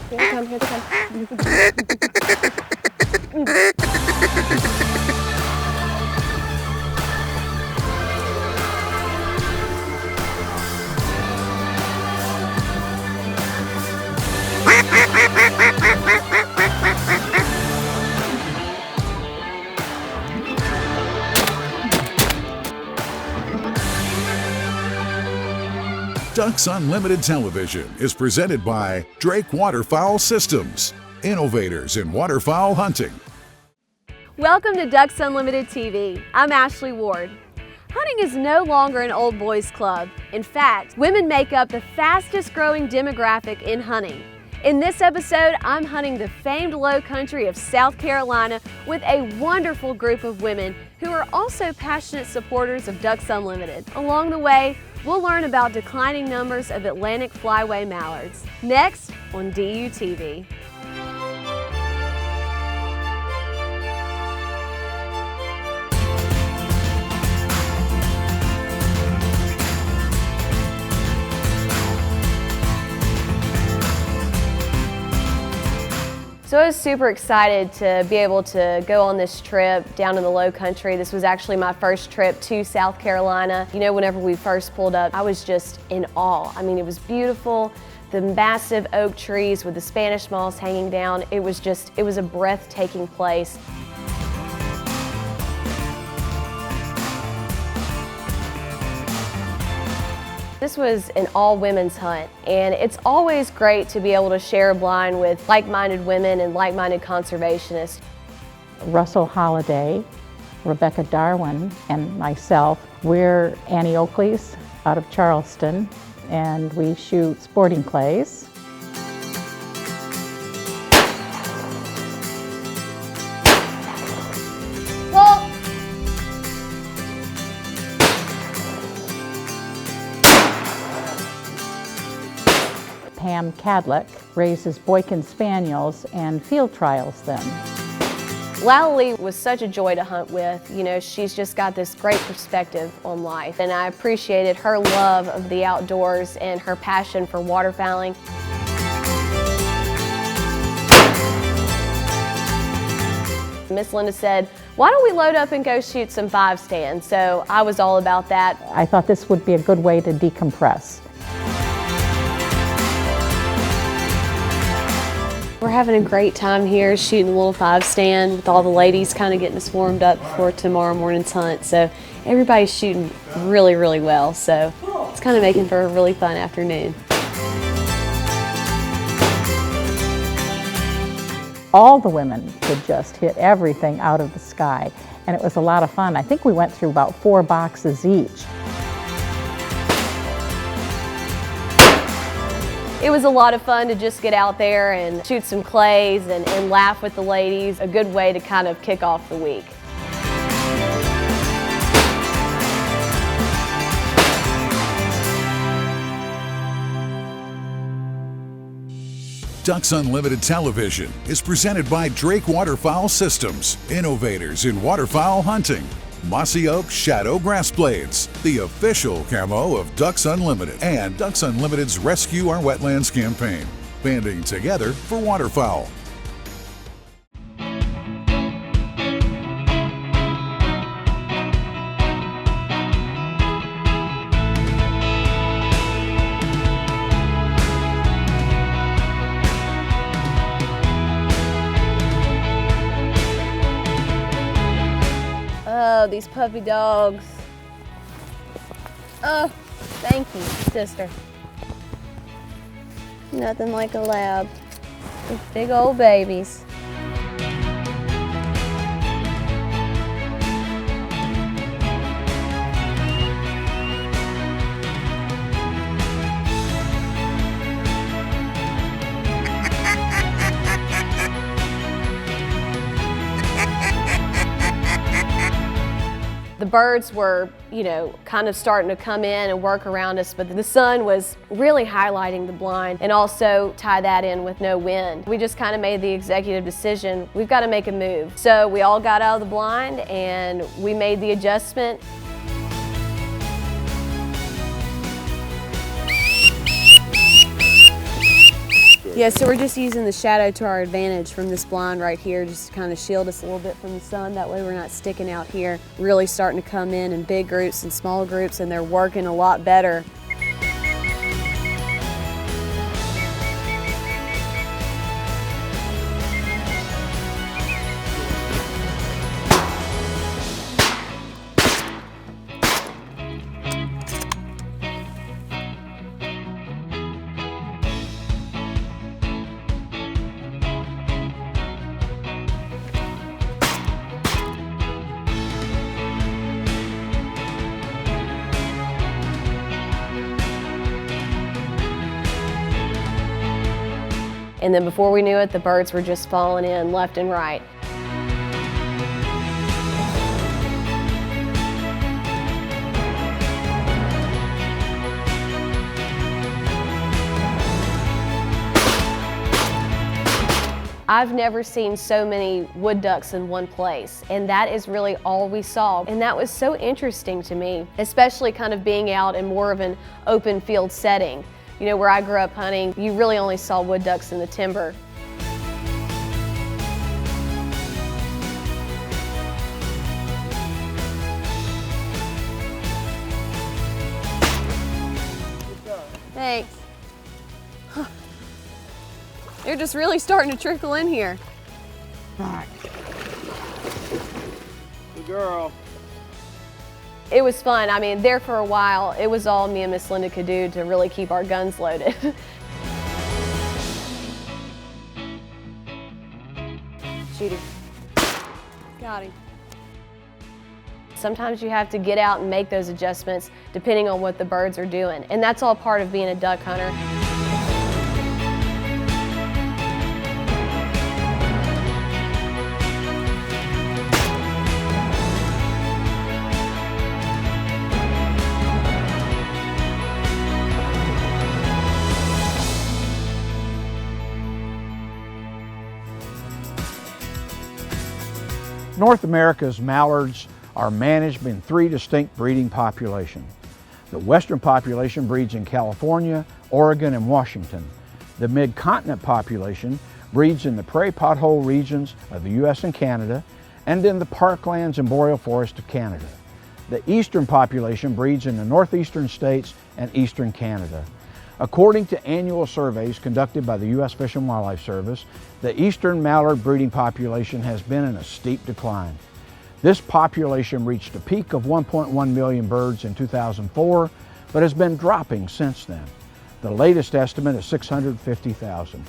Here they come, here they come. Ducks Unlimited Television is presented by Drake Waterfowl Systems, innovators in waterfowl hunting. Welcome to Ducks Unlimited TV. I'm Ashley Ward. Hunting is no longer an old boys club. In fact, women make up the fastest growing demographic in hunting. In this episode, I'm hunting the famed low country of South Carolina with a wonderful group of women who are also passionate supporters of Ducks Unlimited. Along the way, we'll learn about declining numbers of Atlantic flyway mallards. Next on DUTV. So I was super excited to be able to go on this trip down in the low country. This was actually my first trip to South Carolina. You know, whenever we first pulled up, I was just in awe. I mean, it was beautiful. The massive oak trees with the Spanish moss hanging down. It was a breathtaking place. This was an all-women's hunt, and it's always great to be able to share a blind with like-minded women and like-minded conservationists. Russell Holliday, Rebecca Darwin, and myself, we're Annie Oakley's out of Charleston, and we shoot sporting clays. Pam Cadlick raises Boykin Spaniels and field trials them. Lally was such a joy to hunt with. You know, she's just got this great perspective on life, and I appreciated her love of the outdoors and her passion for waterfowling. Miss Linda said, why don't we load up and go shoot some 5-stand? So I was all about that. I thought this would be a good way to decompress. We're having a great time here shooting the little 5-stand with all the ladies kind of getting us warmed up for tomorrow morning's hunt. So everybody's shooting really, really well. So it's kind of making for a really fun afternoon. All the women could just hit everything out of the sky, and it was a lot of fun. I think we went through about 4 boxes each. It was a lot of fun to just get out there and shoot some clays and laugh with the ladies. A good way to kind of kick off the week. Ducks Unlimited Television is presented by Drake Waterfowl Systems, innovators in waterfowl hunting. Mossy Oak Shadow Grass Blades, the official camo of Ducks Unlimited, and Ducks Unlimited's Rescue Our Wetlands campaign, banding together for waterfowl. Oh, these puppy dogs. Oh, thank you, sister. Nothing like a lab. These big old babies. The birds were, kind of starting to come in and work around us, but the sun was really highlighting the blind, and also tie that in with no wind. We just kind of made the executive decision, we've got to make a move. So we all got out of the blind and we made the adjustment. Yeah, so we're just using the shadow to our advantage from this blind right here, just to kind of shield us a little bit from the sun. That way we're not sticking out here. Really starting to come in big groups and small groups, and they're working a lot better. And then before we knew it, the birds were just falling in left and right. I've never seen so many wood ducks in one place, and that is really all we saw. And that was so interesting to me, especially kind of being out in more of an open field setting. Where I grew up hunting, you really only saw wood ducks in the timber. Thanks. Huh. They're just really starting to trickle in here. Good girl. It was fun. I mean, there for a while, it was all me and Miss Linda could do to really keep our guns loaded. Shoot him. Got him. Sometimes you have to get out and make those adjustments depending on what the birds are doing. And that's all part of being a duck hunter. North America's mallards are managed in 3 distinct breeding populations. The western population breeds in California, Oregon, and Washington. The mid-continent population breeds in the prairie pothole regions of the U.S. and Canada, and in the parklands and boreal forest of Canada. The eastern population breeds in the northeastern states and eastern Canada. According to annual surveys conducted by the U.S. Fish and Wildlife Service, the eastern mallard breeding population has been in a steep decline. This population reached a peak of 1.1 million birds in 2004, but has been dropping since then. The latest estimate is 650,000.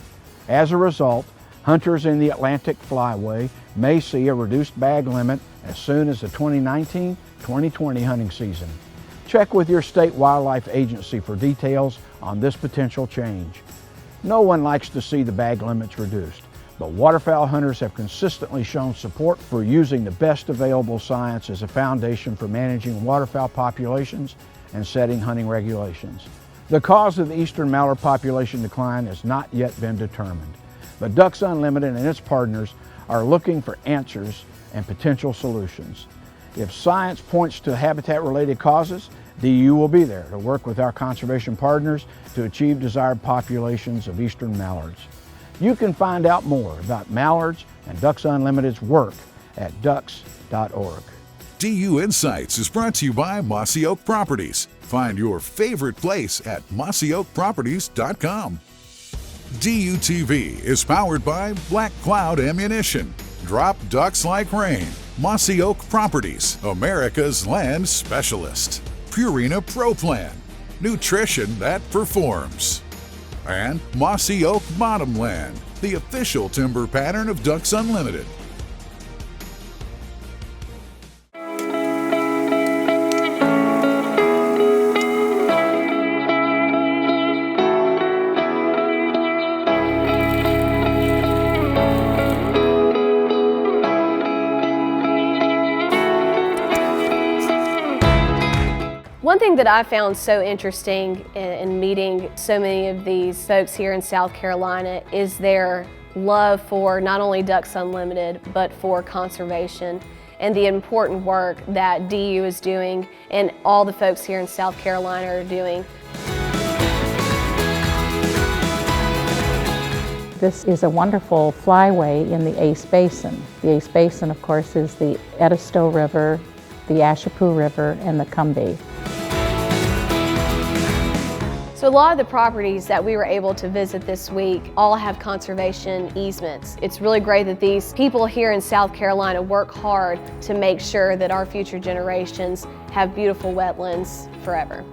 As a result, hunters in the Atlantic Flyway may see a reduced bag limit as soon as the 2019-2020 hunting season. Check with your state wildlife agency for details on this potential change. No one likes to see the bag limits reduced, but waterfowl hunters have consistently shown support for using the best available science as a foundation for managing waterfowl populations and setting hunting regulations. The cause of the eastern mallard population decline has not yet been determined, but Ducks Unlimited and its partners are looking for answers and potential solutions. If science points to habitat-related causes, DU will be there to work with our conservation partners to achieve desired populations of eastern mallards. You can find out more about mallards and Ducks Unlimited's work at ducks.org. DU Insights is brought to you by Mossy Oak Properties. Find your favorite place at mossyoakproperties.com. DU TV is powered by Black Cloud Ammunition. Drop ducks like rain. Mossy Oak Properties, America's land specialist. Purina Pro Plan, nutrition that performs. And Mossy Oak Bottomland, the official timber pattern of Ducks Unlimited. thing that I found so interesting in meeting so many of these folks here in South Carolina is their love for not only Ducks Unlimited, but for conservation and the important work that DU is doing and all the folks here in South Carolina are doing. This is a wonderful flyway in the Ace Basin. The Ace Basin, of course, is the Edisto River, the Ashepoo River, and the Combahee. So a lot of the properties that we were able to visit this week all have conservation easements. It's really great that these people here in South Carolina work hard to make sure that our future generations have beautiful wetlands forever.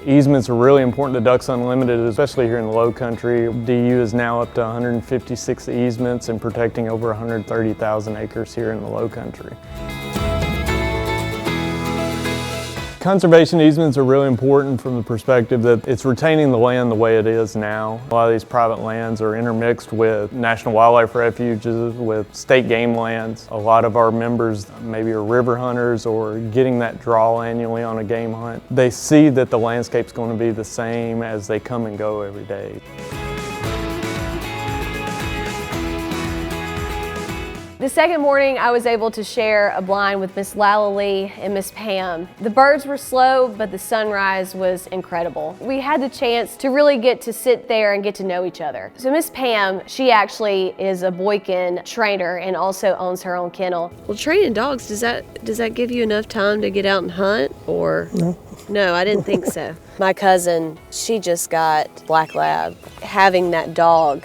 Easements are really important to Ducks Unlimited, especially here in the Low Country. DU is now up to 156 easements and protecting over 130,000 acres here in the Low Country. Conservation easements are really important from the perspective that it's retaining the land the way it is now. A lot of these private lands are intermixed with national wildlife refuges, with state game lands. A lot of our members maybe are river hunters or getting that draw annually on a game hunt. They see that the landscape's going to be the same as they come and go every day. The second morning, I was able to share a blind with Miss Lalali and Miss Pam. The birds were slow, but the sunrise was incredible. We had the chance to really get to sit there and get to know each other. So Miss Pam, she actually is a Boykin trainer and also owns her own kennel. Well, training dogs, does that give you enough time to get out and hunt, or? No. No, I didn't think so. My cousin, she just got Black Lab. Having that dog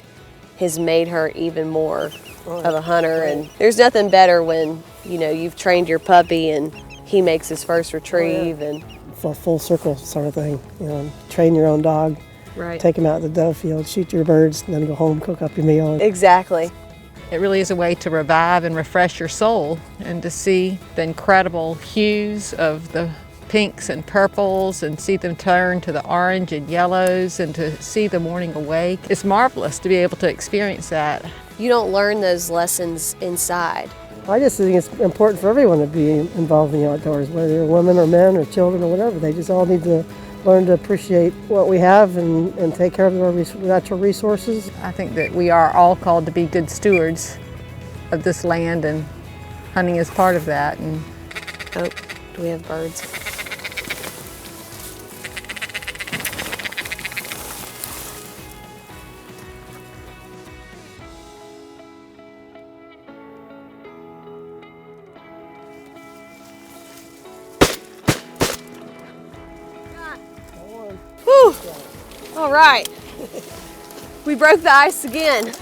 has made her even more of a hunter, and there's nothing better when you've trained your puppy and he makes his first retrieve. And it's a full circle sort of thing. Train your own dog, right. Take him out to the dove field, shoot your birds, and then go home, cook up your meal. Exactly. It really is a way to revive and refresh your soul and to see the incredible hues of the pinks and purples and see them turn to the orange and yellows and to see the morning awake. It's marvelous to be able to experience that. You don't learn those lessons inside. I just think it's important for everyone to be involved in the outdoors, whether you're women or men or children or whatever. They just all need to learn to appreciate what we have and take care of our natural resources. I think that we are all called to be good stewards of this land, and hunting is part of that. And oh, do we have birds? Whew. All right, we broke the ice again.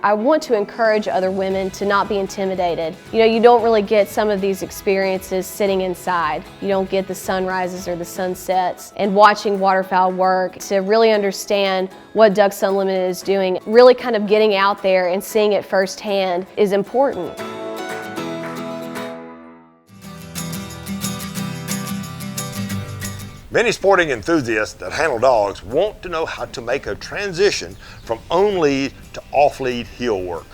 I want to encourage other women to not be intimidated. You don't really get some of these experiences sitting inside. You don't get the sunrises or the sunsets and watching waterfowl work. To really understand what Ducks Unlimited is doing, really kind of getting out there and seeing it firsthand is important. Many sporting enthusiasts that handle dogs want to know how to make a transition from on-lead to off-lead heel work.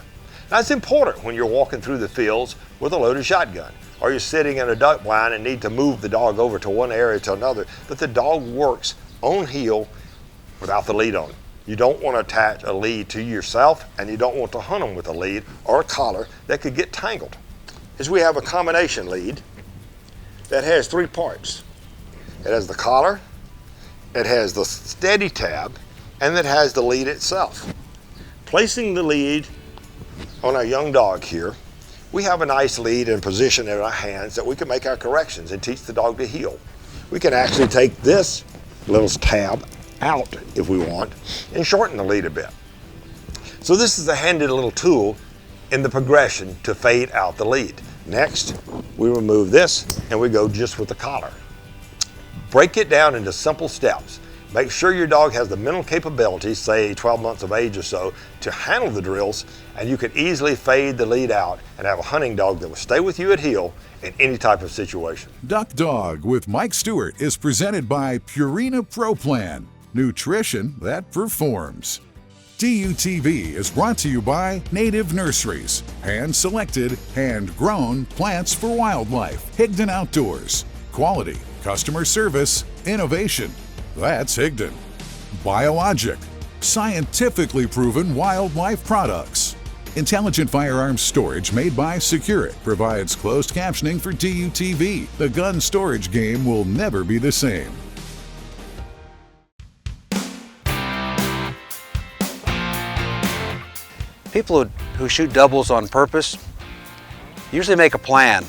Now, it's important when you're walking through the fields with a loaded shotgun, or you're sitting in a duck blind and need to move the dog over to one area to another, that the dog works on heel without the lead on. You don't want to attach a lead to yourself, and you don't want to hunt them with a lead or a collar that could get tangled. As we have a combination lead that has three parts. It has the collar, it has the steady tab, and it has the lead itself. Placing the lead on our young dog here, we have a nice lead and position in our hands that we can make our corrections and teach the dog to heel. We can actually take this little tab out if we want and shorten the lead a bit. So this is a handy little tool in the progression to fade out the lead. Next, we remove this and we go just with the collar. Break it down into simple steps. Make sure your dog has the mental capability, say 12 months of age or so, to handle the drills, and you can easily fade the lead out and have a hunting dog that will stay with you at heel in any type of situation. Duck Dog with Mike Stewart is presented by Purina Pro Plan, nutrition that performs. DUTV is brought to you by Native Nurseries, hand-selected, hand-grown plants for wildlife. Higdon Outdoors, quality, customer service, innovation. That's Higdon. Biologic, scientifically proven wildlife products. Intelligent firearms storage made by Securit provides closed captioning for DUTV. The gun storage game will never be the same. People who shoot doubles on purpose usually make a plan,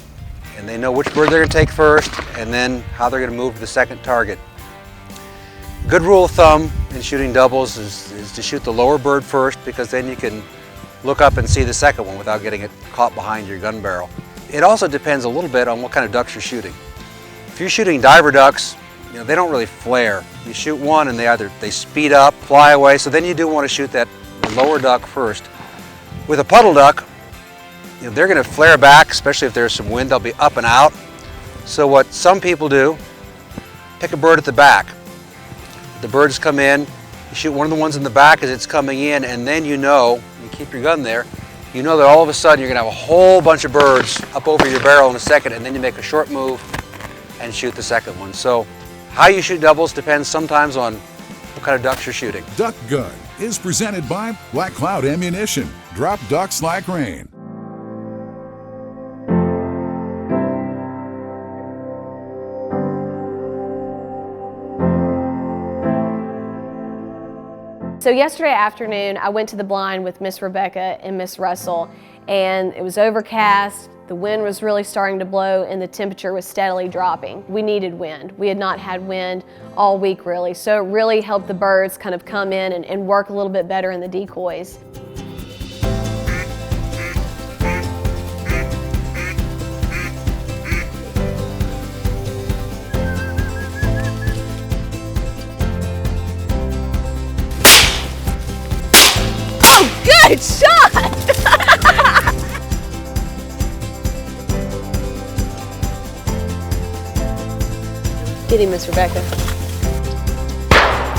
and they know which bird they're going to take first and then how they're going to move to the second target. Good rule of thumb in shooting doubles is to shoot the lower bird first, because then you can look up and see the second one without getting it caught behind your gun barrel. It also depends a little bit on what kind of ducks you're shooting. If you're shooting diver ducks, they don't really flare. You shoot one and they speed up, fly away, so then you do want to shoot that lower duck first. With a puddle duck, they're going to flare back, especially if there's some wind. They'll be up and out. So what some people do, pick a bird at the back. The birds come in, you shoot one of the ones in the back as it's coming in, and then you keep your gun there, you know that all of a sudden you're going to have a whole bunch of birds up over your barrel in a second, and then you make a short move and shoot the second one. So how you shoot doubles depends sometimes on what kind of ducks you're shooting. Duck Gun is presented by Black Cloud Ammunition. Drop ducks like rain. So yesterday afternoon, I went to the blind with Miss Rebecca and Miss Russell, and it was overcast, the wind was really starting to blow, and the temperature was steadily dropping. We needed wind. We had not had wind all week really, so it really helped the birds kind of come in and work a little bit better in the decoys. Good shot! Get him, Miss Rebecca.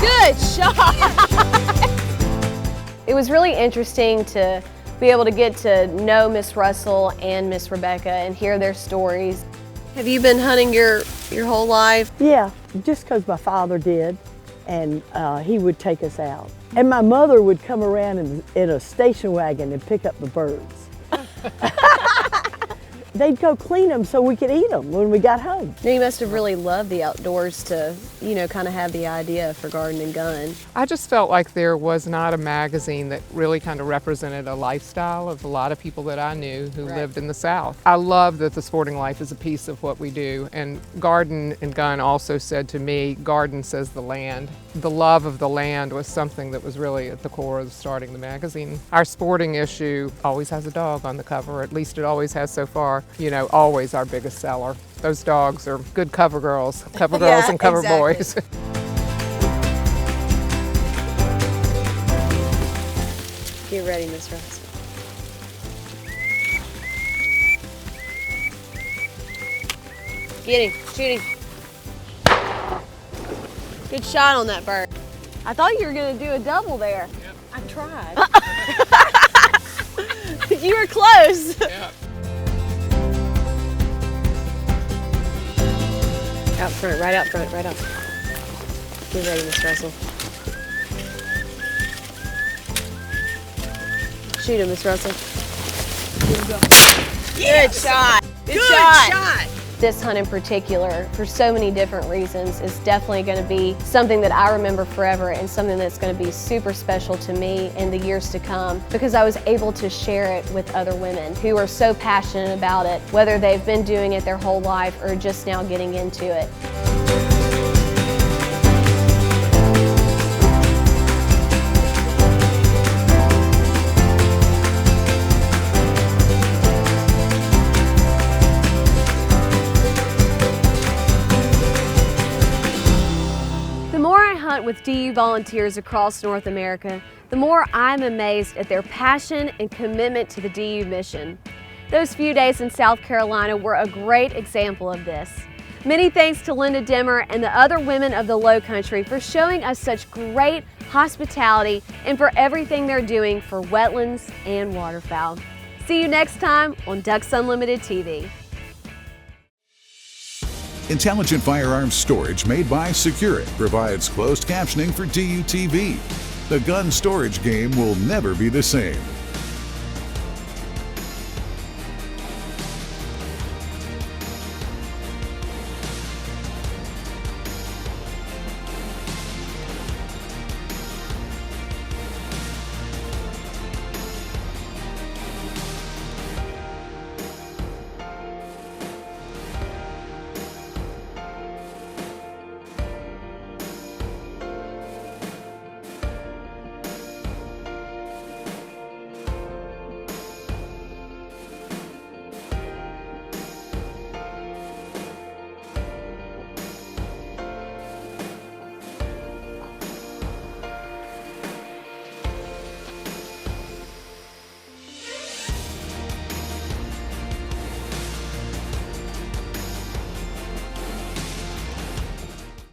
Good shot! It was really interesting to be able to get to know Miss Russell and Miss Rebecca and hear their stories. Have you been hunting your whole life? Yeah, just because my father did, and he would take us out. And my mother would come around in a station wagon and pick up the birds. They'd go clean them so we could eat them when we got home. You must have really loved the outdoors to, kind of have the idea for Garden and Gun. I just felt like there was not a magazine that really kind of represented a lifestyle of a lot of people that I knew who lived in the South. I love that the sporting life is a piece of what we do, and Garden and Gun also said to me, garden says the land. The love of the land was something that was really at the core of starting the magazine. Our sporting issue always has a dog on the cover, at least it always has so far. Always our biggest seller. Those dogs are good cover girls and cover boys. Get ready, Miss Russell. Get him, shoot him. Good shot on that bird. I thought you were gonna do a double there. Yep. I tried. You were close. Yeah. Out front, right out front, right out front. Get ready, Miss Russell. Shoot him, Miss Russell. Good shot. Good shot. This hunt in particular, for so many different reasons, is definitely going to be something that I remember forever and something that's going to be super special to me in the years to come, because I was able to share it with other women who are so passionate about it, whether they've been doing it their whole life or just now getting into it. hunt with DU volunteers across North America, the more I'm amazed at their passion and commitment to the DU mission. Those few days in South Carolina were a great example of this. Many thanks to Linda Dimmer and the other women of the Low Country for showing us such great hospitality and for everything they're doing for wetlands and waterfowl. See you next time on Ducks Unlimited TV. Intelligent Firearms Storage made by Securit provides closed captioning for DU TV. The gun storage game will never be the same.